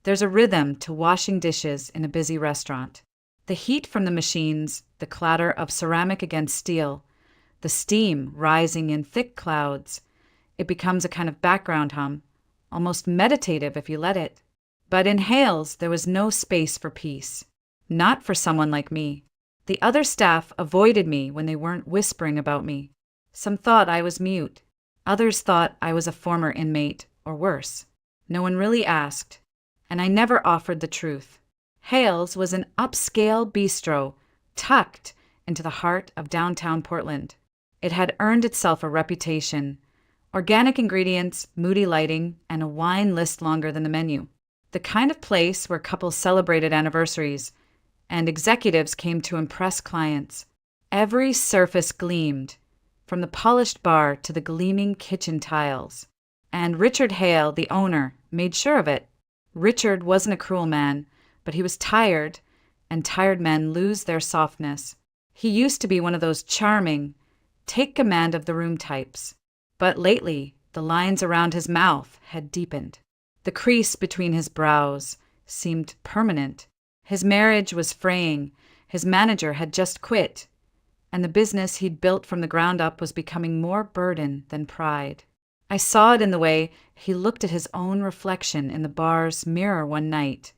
There's a rhythm to washing dishes in a busy restaurant. The heat from the machines, the clatter of ceramic against steel, the steam rising in thick clouds. It becomes a kind of background hum, almost meditative if you let it. But in Hales, there was no space for peace. Not for someone like me. The other staff avoided me when they weren't whispering about me. Some thought I was mute. Others thought I was a former inmate, or worse. No one really asked, and I never offered the truth. Hales was an upscale bistro, tucked into the heart of downtown Portland. It had earned itself a reputation. Organic ingredients, moody lighting, and a wine list longer than the menu. The kind of place where couples celebrated anniversaries, and executives came to impress clients. Every surface gleamed, from the polished bar to the gleaming kitchen tiles. And Richard Hale, the owner, made sure of it. Richard wasn't a cruel man, but he was tired, and tired men lose their softness. He used to be one of those charming, take command of the room types. But lately, the lines around his mouth had deepened. The crease between his brows seemed permanent. His marriage was fraying, his manager had just quit, and the business he'd built from the ground up was becoming more burden than pride. I saw it in the way he looked at his own reflection in the bar's mirror one night,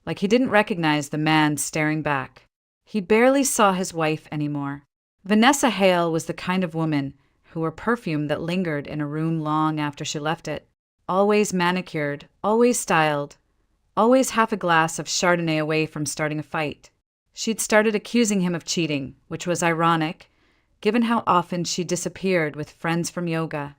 like he didn't recognize the man staring back. He barely saw his wife anymore. Vanessa Hale was the kind of woman who wore perfume that lingered in a room long after she left it. Always manicured, always styled, always half a glass of Chardonnay away from starting a fight. She'd started accusing him of cheating, which was ironic, given how often she disappeared with friends from yoga.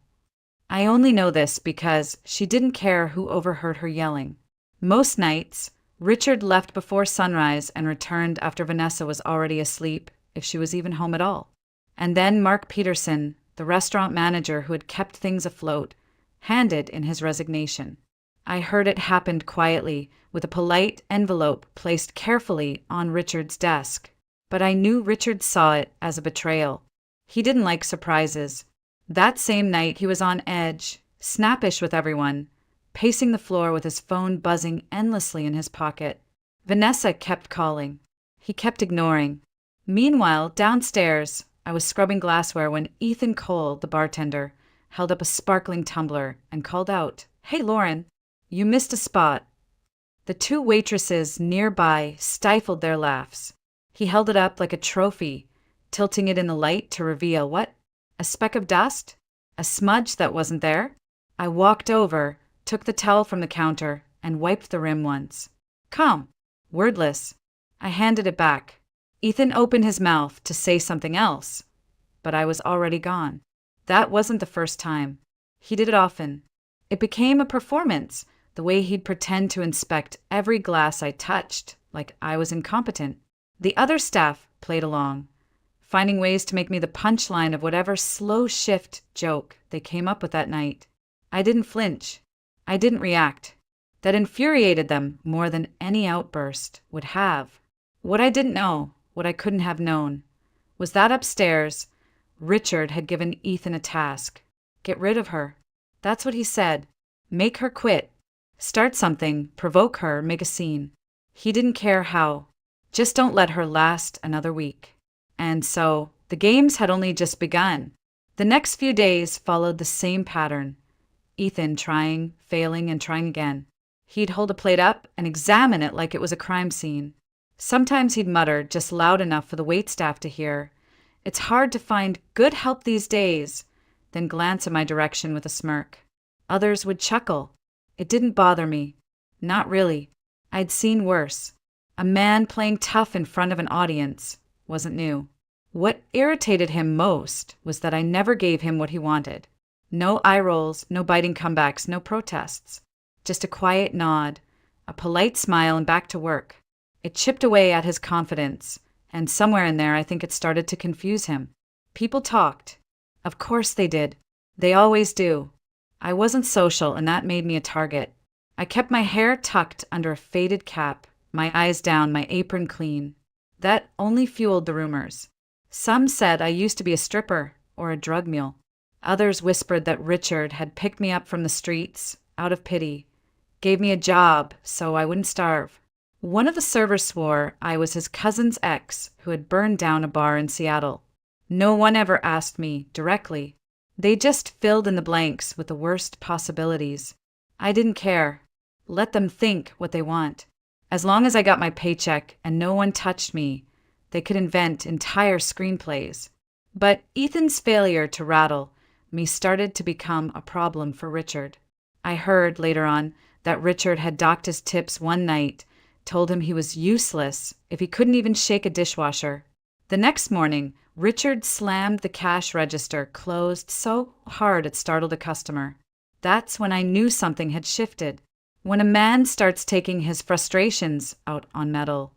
I only know this because she didn't care who overheard her yelling. Most nights, Richard left before sunrise and returned after Vanessa was already asleep, if she was even home at all. And then Mark Peterson, the restaurant manager who had kept things afloat, handed in his resignation. I heard it happened quietly, with a polite envelope placed carefully on Richard's desk. But I knew Richard saw it as a betrayal. He didn't like surprises. That same night he was on edge, snappish with everyone, pacing the floor with his phone buzzing endlessly in his pocket. Vanessa kept calling. He kept ignoring. Meanwhile, downstairs, I was scrubbing glassware when Ethan Cole, the bartender, held up a sparkling tumbler and called out, "Hey, Lauren, you missed a spot." The two waitresses nearby stifled their laughs. He held it up like a trophy, tilting it in the light to reveal what? A speck of dust? A smudge that wasn't there? I walked over, took the towel from the counter, and wiped the rim once. Calm, wordless. I handed it back. Ethan opened his mouth to say something else, but I was already gone. That wasn't the first time. He did it often. It became a performance, the way he'd pretend to inspect every glass I touched, like I was incompetent. The other staff played along, finding ways to make me the punchline of whatever slow shift joke they came up with that night. I didn't flinch. I didn't react. That infuriated them more than any outburst would have. What I didn't know, what I couldn't have known, was that upstairs, Richard had given Ethan a task. Get rid of her. That's what he said. Make her quit. Start something, provoke her, make a scene. He didn't care how. Just don't let her last another week. And so, the games had only just begun. The next few days followed the same pattern. Ethan trying, failing, and trying again. He'd hold a plate up and examine it like it was a crime scene. Sometimes he'd mutter just loud enough for the waitstaff to hear, "It's hard to find good help these days," then glance in my direction with a smirk. Others would chuckle. It didn't bother me. Not really. I'd seen worse. A man playing tough in front of an audience wasn't new. What irritated him most was that I never gave him what he wanted. No eye rolls, no biting comebacks, no protests. Just a quiet nod, a polite smile, and back to work. It chipped away at his confidence, and somewhere in there I think it started to confuse him. People talked. Of course they did. They always do. I wasn't social, and that made me a target. I kept my hair tucked under a faded cap, my eyes down, my apron clean. That only fueled the rumors. Some said I used to be a stripper or a drug mule. Others whispered that Richard had picked me up from the streets, out of pity, Gave me a job so I wouldn't starve. One of the servers swore I was his cousin's ex who had burned down a bar in Seattle. No one ever asked me directly. They just filled in the blanks with the worst possibilities. I didn't care. Let them think what they want. As long as I got my paycheck and no one touched me, they could invent entire screenplays. But Ethan's failure to rattle me started to become a problem for Richard. I heard later on that Richard had docked his tips one night, told him he was useless if he couldn't even shake a dishwasher. The next morning, Richard slammed the cash register closed so hard it startled a customer. That's when I knew something had shifted. When a man starts taking his frustrations out on metal,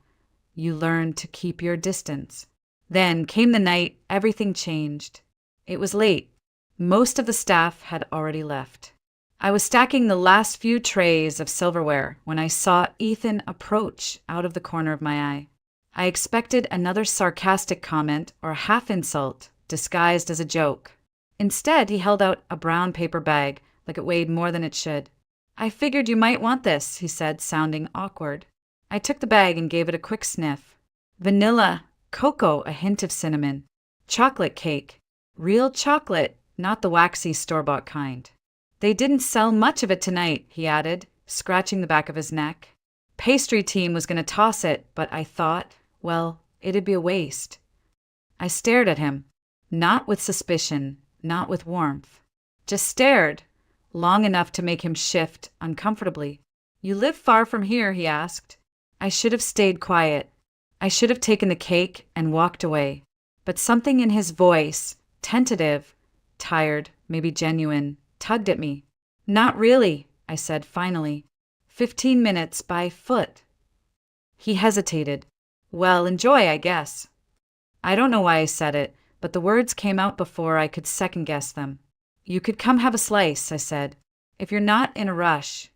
you learn to keep your distance. Then came the night everything changed. It was late. Most of the staff had already left. I was stacking the last few trays of silverware when I saw Ethan approach out of the corner of my eye. I expected another sarcastic comment or half insult disguised as a joke. Instead, he held out a brown paper bag like it weighed more than it should. "I figured you might want this," he said, sounding awkward. I took the bag and gave it a quick sniff. Vanilla, cocoa, a hint of cinnamon. Chocolate cake. Real chocolate, not the waxy store-bought kind. "They didn't sell much of it tonight," he added, scratching the back of his neck. "Pastry team was going to toss it, but I thought, well, it'd be a waste." I stared at him, not with suspicion, not with warmth. Just stared, long enough to make him shift uncomfortably. "You live far from here?" he asked. I should have stayed quiet. I should have taken the cake and walked away. But something in his voice, tentative, tired, maybe genuine, tugged at me. "Not really," I said finally. 15 minutes by foot." He hesitated. "Well, enjoy, I guess." I don't know why I said it, but the words came out before I could second-guess them. "You could come have a slice," I said, "if you're not in a rush."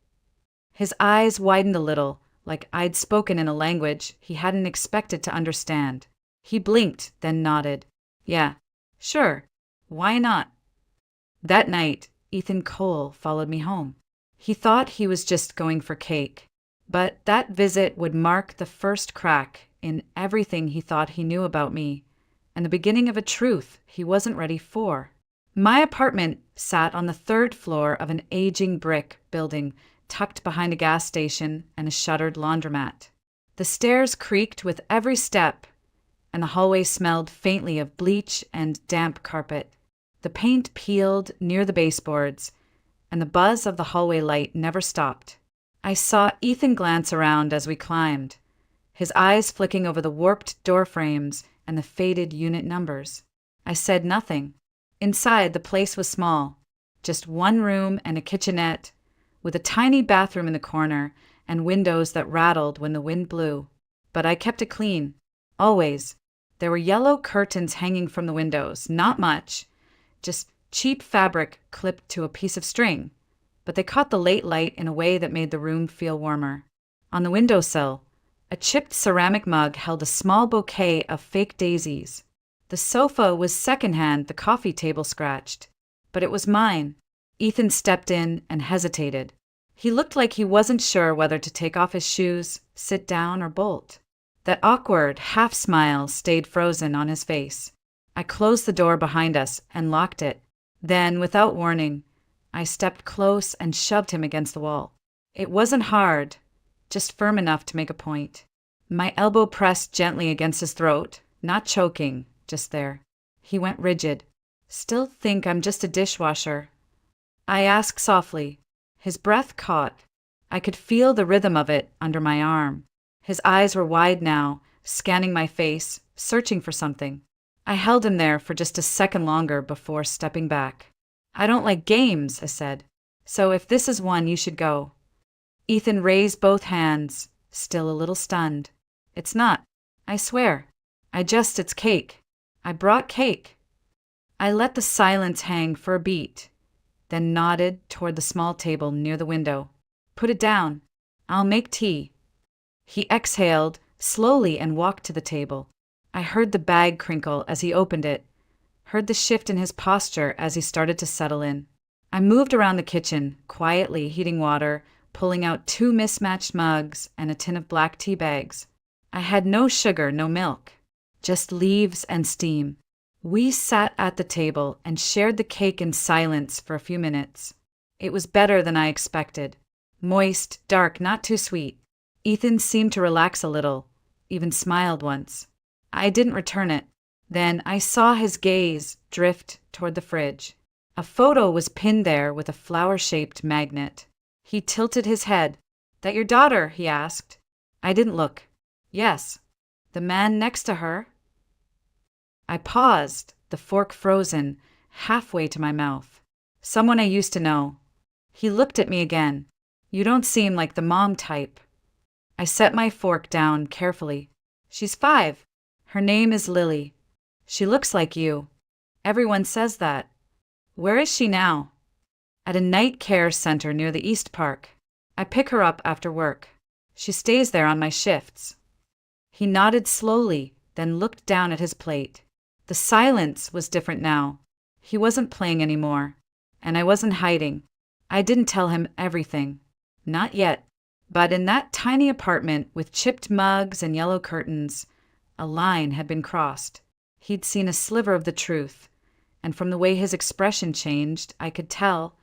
His eyes widened a little, like I'd spoken in a language he hadn't expected to understand. He blinked, then nodded. "Yeah, sure. Why not?" That night, Ethan Cole followed me home. He thought he was just going for cake, but that visit would mark the first crack in everything he thought he knew about me, and the beginning of a truth he wasn't ready for. My apartment sat on the 3rd floor of an aging brick building tucked behind a gas station and a shuttered laundromat. The stairs creaked with every step, and the hallway smelled faintly of bleach and damp carpet. The paint peeled near the baseboards, and the buzz of the hallway light never stopped. I saw Ethan glance around as we climbed, his eyes flicking over the warped door frames and the faded unit numbers. I said nothing. Inside, the place was small, just one room and a kitchenette, with a tiny bathroom in the corner and windows that rattled when the wind blew. But I kept it clean, always. There were yellow curtains hanging from the windows, not much, just cheap fabric clipped to a piece of string, but they caught the late light in a way that made the room feel warmer. On the windowsill, a chipped ceramic mug held a small bouquet of fake daisies. The sofa was secondhand, the coffee table scratched, but it was mine. Ethan stepped in and hesitated. He looked like he wasn't sure whether to take off his shoes, sit down, or bolt. That awkward half-smile stayed frozen on his face. I closed the door behind us and locked it. Then, without warning, I stepped close and shoved him against the wall. It wasn't hard, just firm enough to make a point. My elbow pressed gently against his throat, not choking, just there. He went rigid. "Still think I'm just a dishwasher?" I asked softly. His breath caught. I could feel the rhythm of it under my arm. His eyes were wide now, scanning my face, searching for something. I held him there for just a second longer before stepping back. "I don't like games," I said. "So if this is one, you should go." Ethan raised both hands, still a little stunned. "It's not. I swear. It's cake. I brought cake." I let the silence hang for a beat, then nodded toward the small table near the window. "Put it down. I'll make tea." He exhaled slowly and walked to the table. I heard the bag crinkle as he opened it, heard the shift in his posture as he started to settle in. I moved around the kitchen, quietly heating water, pulling out two mismatched mugs and a tin of black tea bags. I had no sugar, no milk, just leaves and steam. We sat at the table and shared the cake in silence for a few minutes. It was better than I expected. Moist, dark, not too sweet. Ethan seemed to relax a little, even smiled once. I didn't return it. Then I saw his gaze drift toward the fridge. A photo was pinned there with a flower-shaped magnet. He tilted his head. "That your daughter?" he asked. I didn't look. "Yes." "The man next to her?" I paused, the fork frozen, halfway to my mouth. "Someone I used to know." He looked at me again. "You don't seem like the mom type." I set my fork down carefully. "She's 5. Her name is Lily. She looks like you. Everyone says that." "Where is she now?" "At a night care center near the East Park. I pick her up after work. She stays there on my shifts." He nodded slowly, then looked down at his plate. The silence was different now. He wasn't playing anymore, and I wasn't hiding. I didn't tell him everything. Not yet. But in that tiny apartment with chipped mugs and yellow curtains, a line had been crossed. He'd seen a sliver of the truth, and from the way his expression changed, I could tell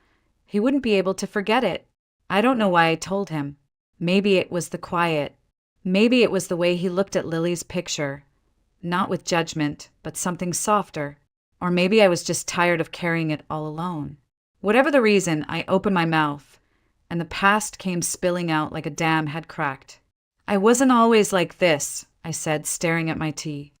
he wouldn't be able to forget it. I don't know why I told him. Maybe it was the quiet. Maybe it was the way he looked at Lily's picture. Not with judgment, but something softer. Or maybe I was just tired of carrying it all alone. Whatever the reason, I opened my mouth, and the past came spilling out like a dam had cracked. "I wasn't always like this," I said, staring at my tea.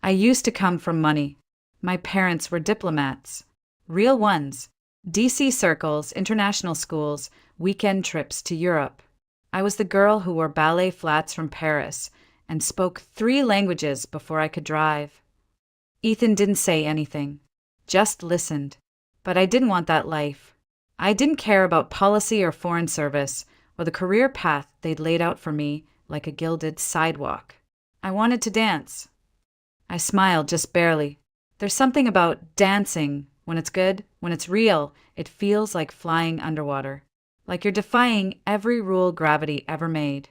"I used to come from money. My parents were diplomats. Real ones. DC circles, international schools, weekend trips to Europe. I was the girl who wore ballet flats from Paris and spoke 3 languages before I could drive." Ethan didn't say anything, just listened. But I didn't want that life. I didn't care about policy or foreign service or the career path they'd laid out for me like a gilded sidewalk. I wanted to dance. I smiled just barely. There's something about dancing. When it's good, when it's real, it feels like flying underwater. Like you're defying every rule gravity ever made.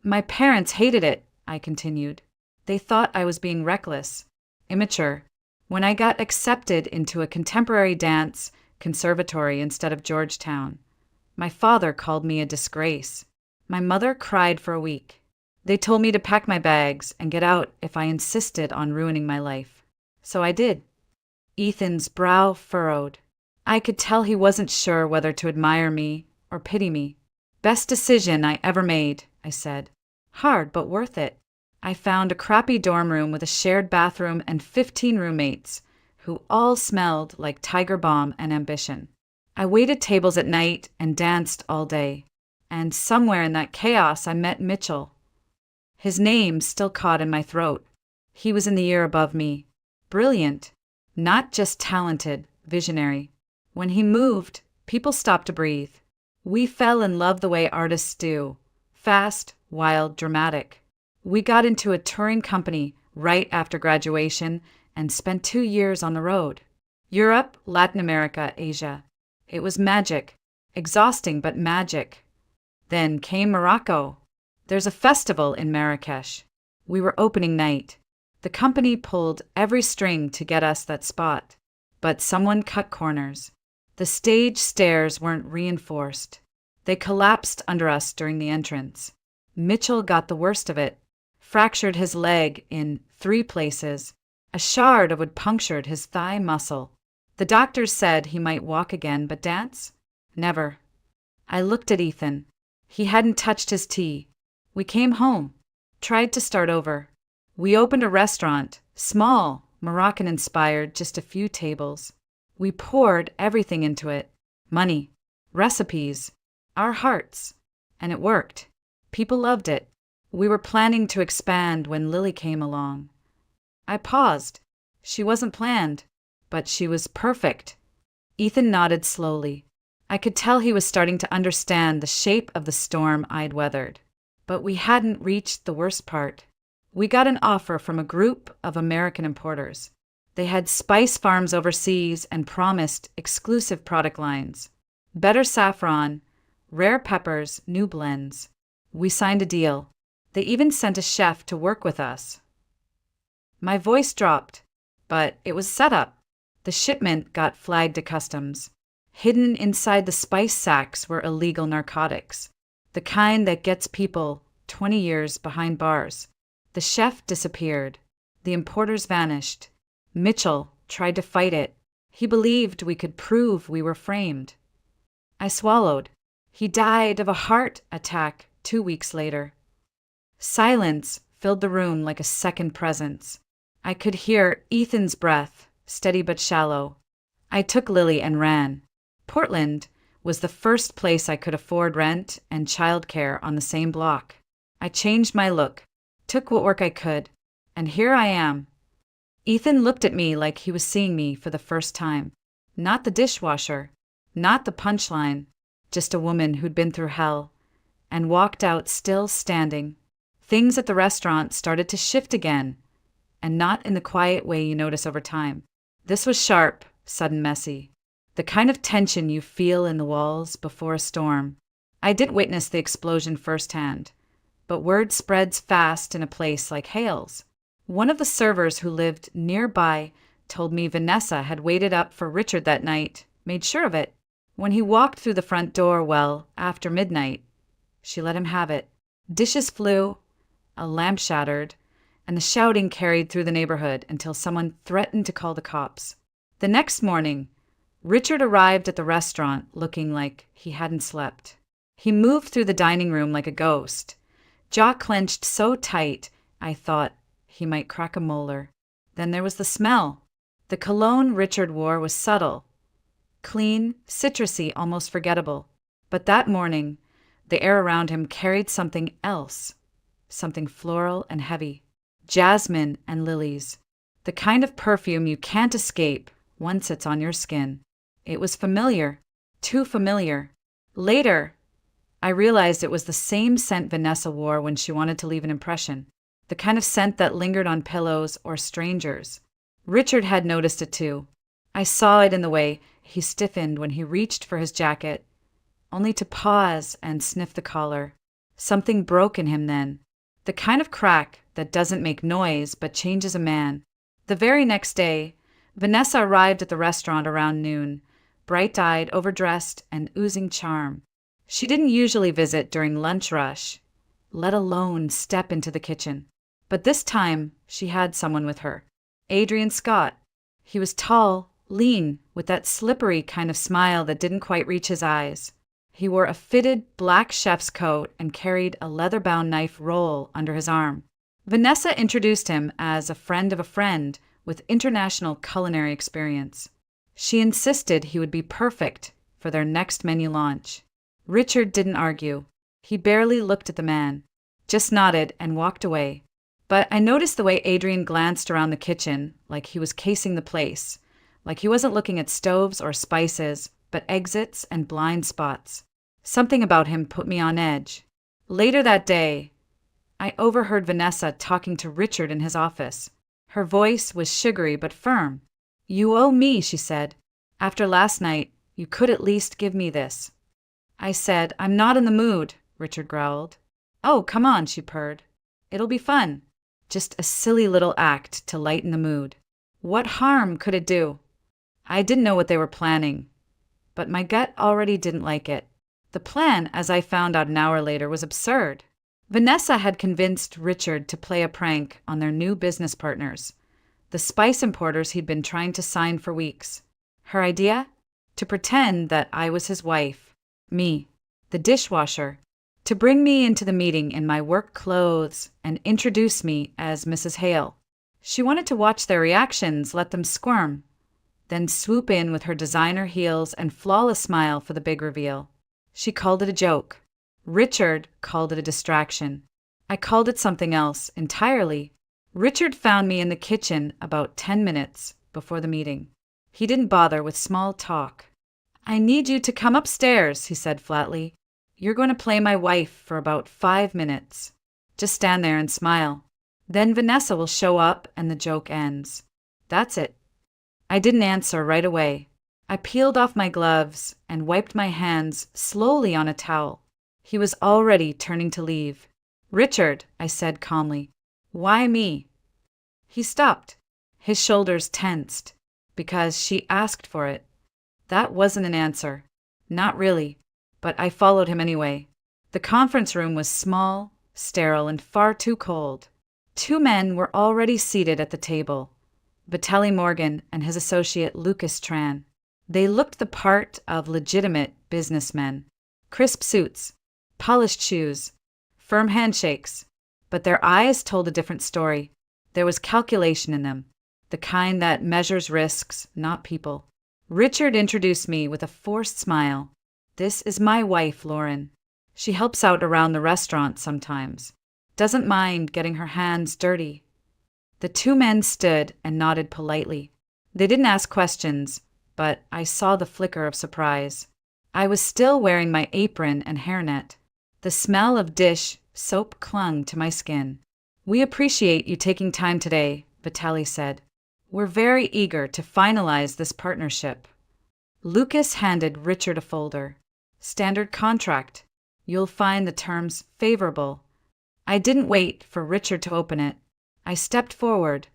"My parents hated it," I continued. "They thought I was being reckless, immature. When I got accepted into a contemporary dance conservatory instead of Georgetown, my father called me a disgrace. My mother cried for a week. They told me to pack my bags and get out if I insisted on ruining my life. So I did." Ethan's brow furrowed. I could tell he wasn't sure whether to admire me or pity me. "Best decision I ever made," I said. "Hard, but worth it. I found a crappy dorm room with a shared bathroom and 15 roommates, who all smelled like Tiger Balm and ambition. I waited tables at night and danced all day. And somewhere in that chaos I met Mitchell. His name still caught in my throat. He was in the year above me. Brilliant. Not just talented, visionary. When he moved, people stopped to breathe. We fell in love the way artists do. Fast, wild, dramatic. We got into a touring company right after graduation and spent 2 years on the road. Europe, Latin America, Asia. It was magic. Exhausting, but magic. Then came Morocco. There's a festival in Marrakesh. We were opening night. The company pulled every string to get us that spot. But someone cut corners. The stage stairs weren't reinforced. They collapsed under us during the entrance. Mitchell got the worst of it. Fractured his leg in 3 places. A shard of wood punctured his thigh muscle. The doctors said he might walk again, but dance? Never. I looked at Ethan. He hadn't touched his tea. We came home. Tried to start over. We opened a restaurant, small, Moroccan-inspired, just a few tables. We poured everything into it. Money, recipes, our hearts. And it worked. People loved it. We were planning to expand when Lily came along. I paused. She wasn't planned, but she was perfect. Ethan nodded slowly. I could tell he was starting to understand the shape of the storm I'd weathered. But we hadn't reached the worst part. We got an offer from a group of American importers. They had spice farms overseas and promised exclusive product lines. Better saffron, Rare peppers, new blends. We signed a deal. They even sent a chef to work with us. My voice dropped, but it was set up. The shipment got flagged to customs. Hidden inside the spice sacks were illegal narcotics, the kind that gets people 20 years behind bars. The chef disappeared. The importers vanished. Mitchell tried to fight it. He believed we could prove we were framed. I swallowed. He died of a heart attack 2 weeks later. Silence filled the room like a second presence. I could hear Ethan's breath, steady but shallow. I took Lily and ran. Portland was the first place I could afford rent and childcare on the same block. I changed my look, took what work I could, and here I am. Ethan looked at me like he was seeing me for the first time. Not the dishwasher, not the punchline, just a woman who'd been through hell, and walked out still standing. Things at the restaurant started to shift again, and not in the quiet way you notice over time. This was sharp, sudden, messy. The kind of tension you feel in the walls before a storm. I didn't witness the explosion firsthand, but word spreads fast in a place like Hales. One of the servers who lived nearby told me Vanessa had waited up for Richard that night, made sure of it. When he walked through the front door, after midnight, she let him have it. Dishes flew, a lamp shattered, and the shouting carried through the neighborhood until someone threatened to call the cops. The next morning, Richard arrived at the restaurant looking like he hadn't slept. He moved through the dining room like a ghost, jaw clenched so tight I thought he might crack a molar. Then there was the smell. The cologne Richard wore was subtle, clean, citrusy, almost forgettable. But that morning, the air around him carried something else, something floral and heavy. Jasmine and lilies, the kind of perfume you can't escape once it's on your skin. It was familiar, too familiar. Later, I realized it was the same scent Vanessa wore when she wanted to leave an impression, the kind of scent that lingered on pillows or strangers. Richard had noticed it too. I saw it in the way he stiffened when he reached for his jacket, only to pause and sniff the collar. Something broke in him then, the kind of crack that doesn't make noise but changes a man. The very next day, Vanessa arrived at the restaurant around noon, bright-eyed, overdressed, and oozing charm. She didn't usually visit during lunch rush, let alone step into the kitchen. But this time, she had someone with her. Adrian Scott. He was tall, lean, with that slippery kind of smile that didn't quite reach his eyes. He wore a fitted black chef's coat and carried a leather-bound knife roll under his arm. Vanessa introduced him as a friend of a friend with international culinary experience. She insisted he would be perfect for their next menu launch. Richard didn't argue. He barely looked at the man, just nodded and walked away. But I noticed the way Adrian glanced around the kitchen, like he was casing the place, like he wasn't looking at stoves or spices, but exits and blind spots. Something about him put me on edge. Later that day, I overheard Vanessa talking to Richard in his office. Her voice was sugary but firm. "You owe me," she said. "After last night, you could at least give me this." I said, "I'm not in the mood," Richard growled. "Oh, come on," she purred. "It'll be fun. Just a silly little act to lighten the mood. What harm could it do?" I didn't know what they were planning, but my gut already didn't like it. The plan, as I found out an hour later, was absurd. Vanessa had convinced Richard to play a prank on their new business partners, the spice importers he'd been trying to sign for weeks. Her idea? To pretend that I was his wife, me, the dishwasher, to bring me into the meeting in my work clothes and introduce me as Mrs. Hale. She wanted to watch their reactions, let them squirm, then swoop in with her designer heels and flawless smile for the big reveal. She called it a joke. Richard called it a distraction. I called it something else entirely. Richard found me in the kitchen about 10 minutes before the meeting. He didn't bother with small talk. "I need you to come upstairs," he said flatly. "You're going to play my wife for about 5 minutes. Just stand there and smile. Then Vanessa will show up and the joke ends." That's it. I didn't answer right away. I peeled off my gloves and wiped my hands slowly on a towel. He was already turning to leave. "Richard," I said calmly. "Why me?" He stopped. His shoulders tensed. "Because she asked for it." That wasn't an answer. Not really. But I followed him anyway. The conference room was small, sterile, and far too cold. Two men were already seated at the table. Vitaly Morgan and his associate Lucas Tran. They looked the part of legitimate businessmen. Crisp suits, polished shoes, firm handshakes. But their eyes told a different story. There was calculation in them, the kind that measures risks, not people. Richard introduced me with a forced smile. "This is my wife, Lauren. She helps out around the restaurant sometimes. Doesn't mind getting her hands dirty." The two men stood and nodded politely. They didn't ask questions, but I saw the flicker of surprise. I was still wearing my apron and hairnet. The smell of dish soap clung to my skin. "We appreciate you taking time today," Vitaly said. "We're very eager to finalize this partnership." Lucas handed Richard a folder. "Standard contract. You'll find the terms favorable." I didn't wait for Richard to open it. I stepped forward,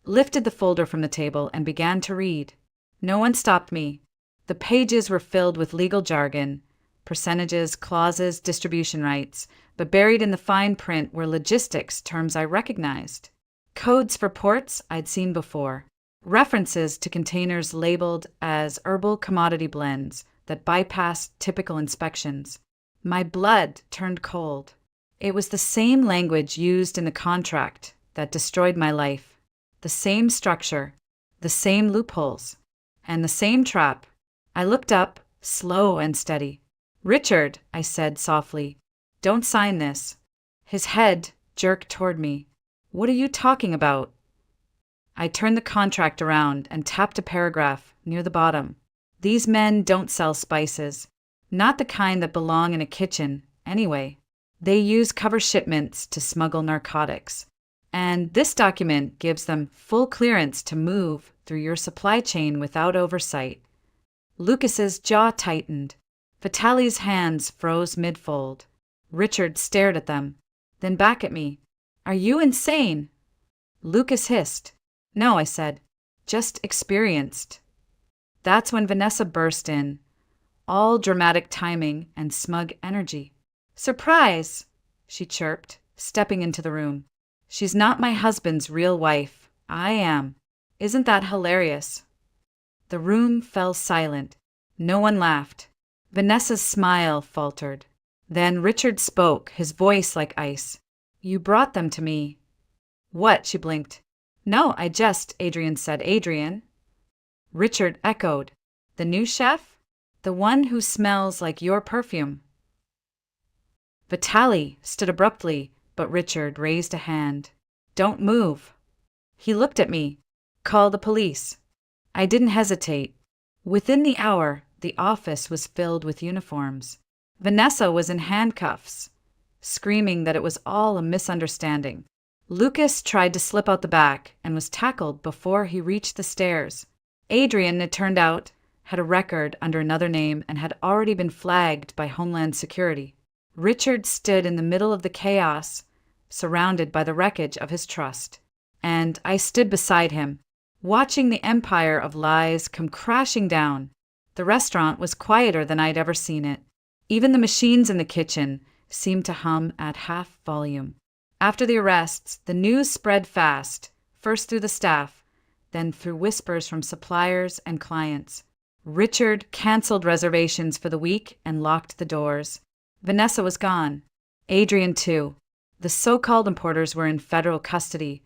lifted the folder from the table, and began to read. No one stopped me. The pages were filled with legal jargon, percentages, clauses, distribution rights, but buried in the fine print were logistics terms I recognized. Codes for ports I'd seen before. References to containers labeled as herbal commodity blends that bypassed typical inspections. My blood turned cold. It was the same language used in the contract that destroyed my life. The same structure, the same loopholes, and the same trap. I looked up, slow and steady. "Richard," I said softly, "don't sign this." His head jerked toward me. "What are you talking about?" I turned the contract around and tapped a paragraph near the bottom. "These men don't sell spices. Not the kind that belong in a kitchen, anyway. They use cover shipments to smuggle narcotics. And this document gives them full clearance to move through your supply chain without oversight." Lucas's jaw tightened. Vitaly's hands froze mid-fold. Richard stared at them, then back at me. "Are you insane?" Lucas hissed. "No," I said. "Just experienced." That's when Vanessa burst in, all dramatic timing and smug energy. "Surprise!" she chirped, stepping into the room. "She's not my husband's real wife. I am. Isn't that hilarious?" The room fell silent. No one laughed. Vanessa's smile faltered. Then Richard spoke, his voice like ice. "You brought them to me." "What?" She blinked. "No, Adrian said." "Adrian?" Richard echoed. "The new chef? The one who smells like your perfume." Vitaly stood abruptly, but Richard raised a hand. "Don't move." He looked at me. "Call the police." I didn't hesitate. Within the hour, the office was filled with uniforms. Vanessa was in handcuffs, screaming that it was all a misunderstanding. Lucas tried to slip out the back and was tackled before he reached the stairs. Adrian, it turned out, had a record under another name and had already been flagged by Homeland Security. Richard stood in the middle of the chaos, surrounded by the wreckage of his trust. And I stood beside him, watching the empire of lies come crashing down. The restaurant was quieter than I'd ever seen it. Even the machines in the kitchen seemed to hum at half volume. After the arrests, the news spread fast, first through the staff, then through whispers from suppliers and clients. Richard canceled reservations for the week and locked the doors. Vanessa was gone. Adrian, too. The so-called importers were in federal custody,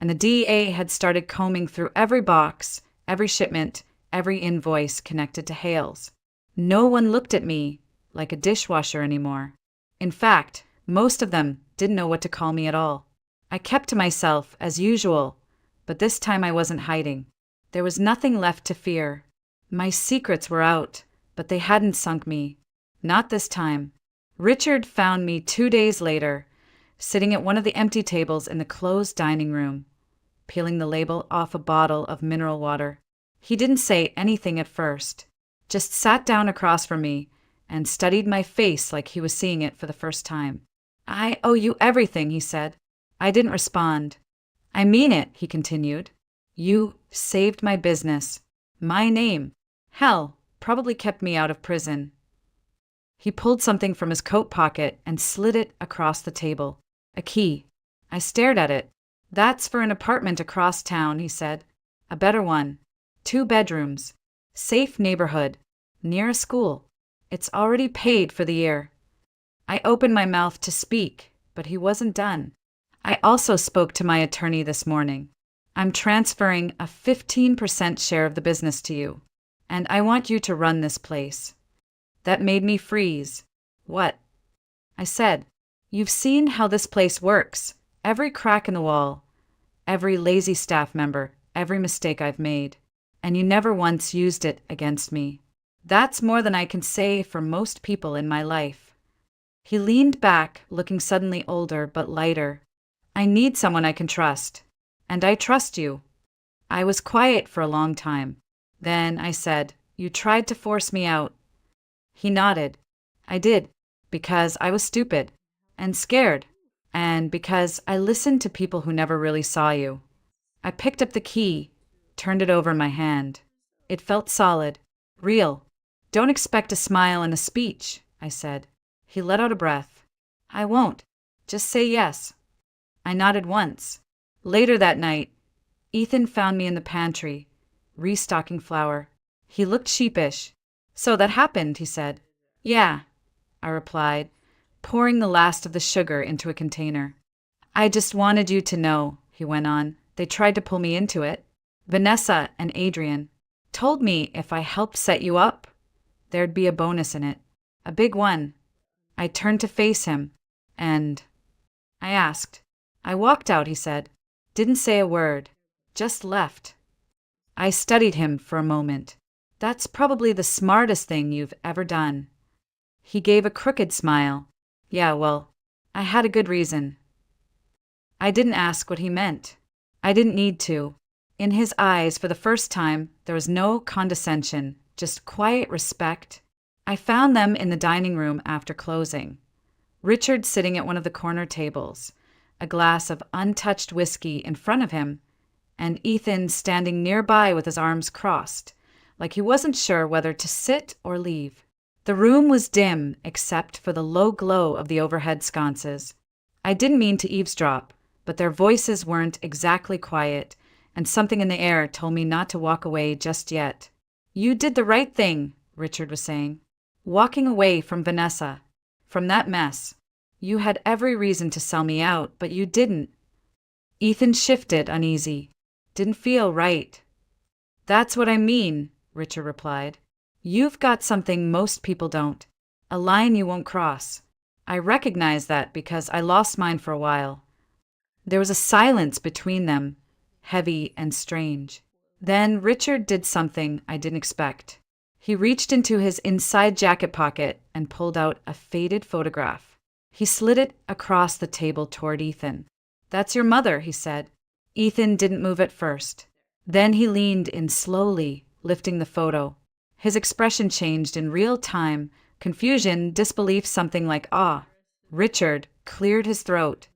and the DEA had started combing through every box, every shipment, every invoice connected to Hales. No one looked at me like a dishwasher anymore. In fact, most of them didn't know what to call me at all. I kept to myself, as usual, but this time I wasn't hiding. There was nothing left to fear. My secrets were out, but they hadn't sunk me. Not this time. Richard found me 2 days later, sitting at one of the empty tables in the closed dining room, peeling the label off a bottle of mineral water. He didn't say anything at first, just sat down across from me and studied my face like he was seeing it for the first time. "I owe you everything," he said. I didn't respond. "I mean it," he continued. "You saved my business, my name. Hell, probably kept me out of prison." He pulled something from his coat pocket and slid it across the table. A key. I stared at it. "That's for an apartment across town," he said. "A better one. 2 bedrooms. Safe neighborhood. Near a school. It's already paid for the year." I opened my mouth to speak, but he wasn't done. "I also spoke to my attorney this morning. I'm transferring a 15% share of the business to you, and I want you to run this place." That made me freeze. "What?" I said. "You've seen how this place works. Every crack in the wall, every lazy staff member, every mistake I've made. And you never once used it against me. That's more than I can say for most people in my life." He leaned back, looking suddenly older but lighter. "I need someone I can trust. And I trust you." I was quiet for a long time. Then I said, "You tried to force me out." He nodded. "I did, because I was stupid and scared, and because I listened to people who never really saw you." I picked up the key, turned it over in my hand. It felt solid, real. "Don't expect a smile and a speech," I said. He let out a breath. "I won't. Just say yes." I nodded once. Later that night, Ethan found me in the pantry, restocking flour. He looked sheepish. "So that happened," he said. "Yeah," I replied, pouring the last of the sugar into a container. "I just wanted you to know," he went on. "They tried to pull me into it. Vanessa and Adrian told me if I helped set you up, there'd be a bonus in it. A big one." I turned to face him, and I asked. "I walked out," he said. Didn't say a word. Just left. I studied him for a moment. "That's probably the smartest thing you've ever done." He gave a crooked smile. "Yeah, well, I had a good reason." I didn't ask what he meant. I didn't need to. In his eyes, for the first time, there was no condescension, just quiet respect. I found them in the dining room after closing. Richard sitting at one of the corner tables, a glass of untouched whiskey in front of him, and Ethan standing nearby with his arms crossed, like he wasn't sure whether to sit or leave. The room was dim except for the low glow of the overhead sconces. I didn't mean to eavesdrop, but their voices weren't exactly quiet, and something in the air told me not to walk away just yet. "You did the right thing," Richard was saying. "Walking away from Vanessa, from that mess. You had every reason to sell me out, but you didn't." Ethan shifted, uneasy. "Didn't feel right." "That's what I mean," Richard replied. "You've got something most people don't. A line you won't cross. I recognize that because I lost mine for a while." There was a silence between them, heavy and strange. Then Richard did something I didn't expect. He reached into his inside jacket pocket and pulled out a faded photograph. He slid it across the table toward Ethan. "That's your mother," he said. Ethan didn't move at first. Then he leaned in slowly, lifting the photo. His expression changed in real time, confusion, disbelief, something like awe. Richard cleared his throat.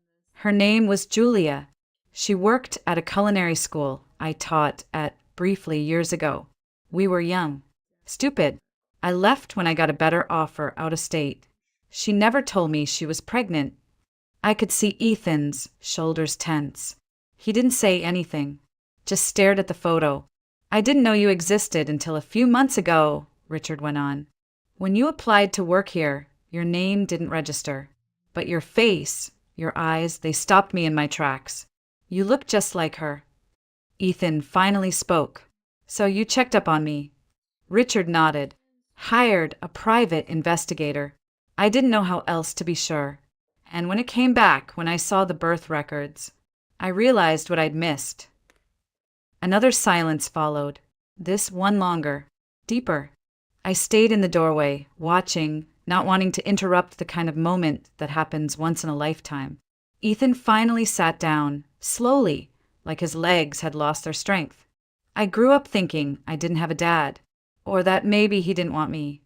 "Her name was Julia. She worked at a culinary school I taught at briefly years ago. We were young. Stupid. I left when I got a better offer out of state. She never told me she was pregnant." I could see Ethan's shoulders tense. He didn't say anything, just stared at the photo. "I didn't know you existed until a few months ago," Richard went on. "When you applied to work here, your name didn't register. But your face, your eyes, they stopped me in my tracks. You look just like her." Ethan finally spoke. "So you checked up on me." Richard nodded. "Hired a private investigator. I didn't know how else to be sure. And when it came back, when I saw the birth records, I realized what I'd missed." Another silence followed. This one longer, deeper. I stayed in the doorway, watching, not wanting to interrupt the kind of moment that happens once in a lifetime. Ethan finally sat down, slowly, like his legs had lost their strength. I grew up thinking I didn't have a dad, or that maybe he didn't want me.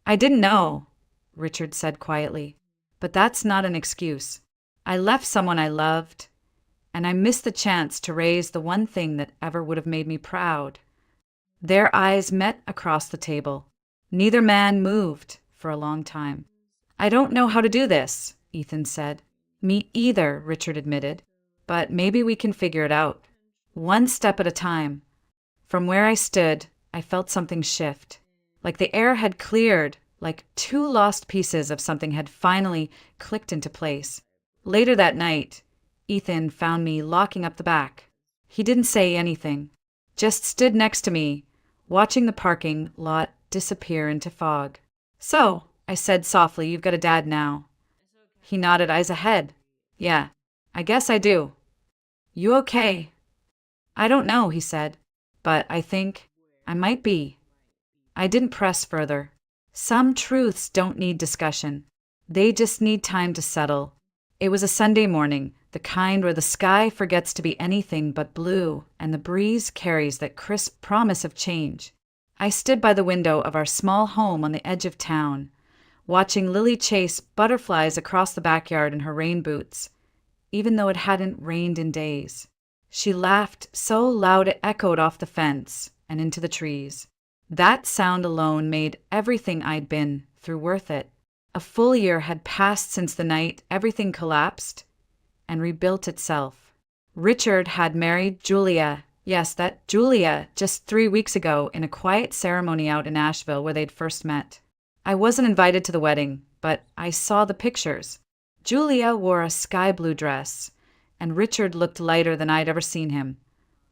I didn't know, Richard said quietly, but that's not an excuse. I left someone I loved, and I missed the chance to raise the one thing that ever would have made me proud. Their eyes met across the table. Neither man moved for a long time. I don't know how to do this, Ethan said. Me either, Richard admitted, but maybe we can figure it out. One step at a time. From where I stood, I felt something shift. Like the air had cleared, like two lost pieces of something had finally clicked into place. Later that night, Ethan found me locking up the back. He didn't say anything, just stood next to me, watching the parking lot disappear into fog. "So," I said softly, "you've got a dad now." He nodded, eyes ahead. "Yeah, I guess I do." "You okay?" "I don't know," he said, "but I think I might be." I didn't press further. Some truths don't need discussion. They just need time to settle. It was a Sunday morning, the kind where the sky forgets to be anything but blue and the breeze carries that crisp promise of change. I stood by the window of our small home on the edge of town, watching Lily chase butterflies across the backyard in her rain boots, even though it hadn't rained in days. She laughed so loud it echoed off the fence and into the trees. That sound alone made everything I'd been through worth it. A full year had passed since the night everything collapsed and rebuilt itself. Richard had married Julia, yes, that Julia, just 3 weeks ago in a quiet ceremony out in Asheville where they'd first met. I wasn't invited to the wedding, but I saw the pictures. Julia wore a sky blue dress, and Richard looked lighter than I'd ever seen him,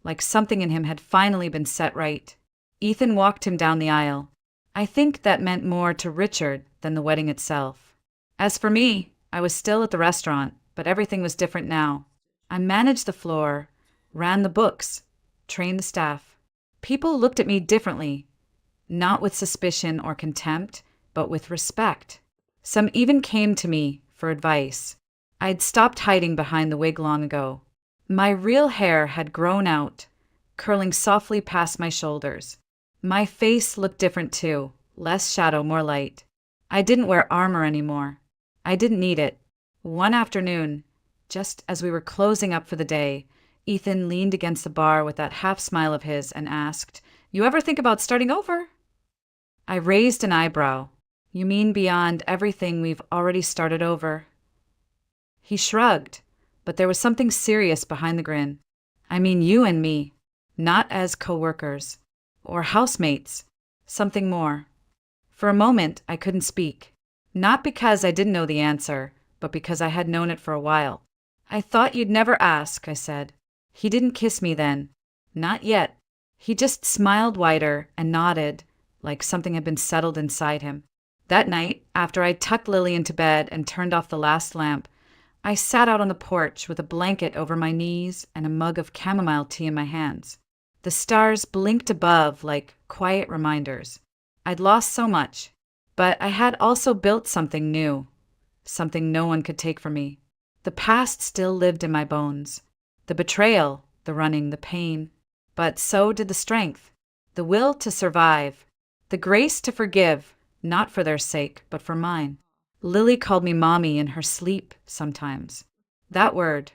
like something in him had finally been set right. Ethan walked him down the aisle. I think that meant more to Richard than the wedding itself. As for me, I was still at the restaurant, but everything was different now. I managed the floor, ran the books, trained the staff. People looked at me differently, not with suspicion or contempt, but with respect. Some even came to me for advice. I'd stopped hiding behind the wig long ago. My real hair had grown out, curling softly past my shoulders. My face looked different too, less shadow, more light. I didn't wear armor anymore. I didn't need it. One afternoon, just as we were closing up for the day, Ethan leaned against the bar with that half smile of his and asked, "You ever think about starting over?" I raised an eyebrow. "You mean beyond everything we've already started over?" He shrugged, but there was something serious behind the grin. "I mean you and me, not as co-workers or housemates, something more." For a moment, I couldn't speak. Not because I didn't know the answer, but because I had known it for a while. "I thought you'd never ask," I said. He didn't kiss me then. Not yet. He just smiled wider and nodded, like something had been settled inside him. That night, after I tucked Lily into bed and turned off the last lamp, I sat out on the porch with a blanket over my knees and a mug of chamomile tea in my hands. The stars blinked above like quiet reminders. I'd lost so much, but I had also built something new, something no one could take from me. The past still lived in my bones. The betrayal, the running, the pain. But so did the strength, the will to survive, the grace to forgive, not for their sake, but for mine. Lily called me mommy in her sleep sometimes. That word,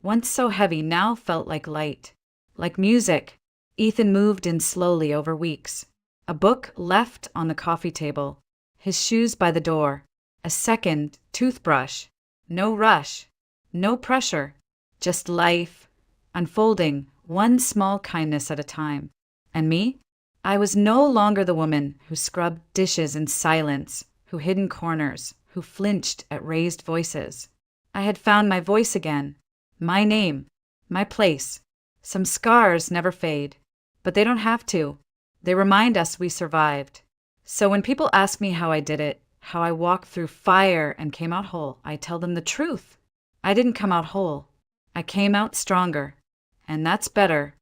once so heavy, now felt like light, like music. Ethan moved in slowly over weeks. A book left on the coffee table, his shoes by the door, a second toothbrush. No rush, no pressure, just life, unfolding one small kindness at a time. And me? I was no longer the woman who scrubbed dishes in silence, who hid in corners, who flinched at raised voices. I had found my voice again, my name, my place. Some scars never fade, but they don't have to. They remind us we survived. So when people ask me how I did it, how I walked through fire and came out whole, I tell them the truth. I didn't come out whole. I came out stronger, and that's better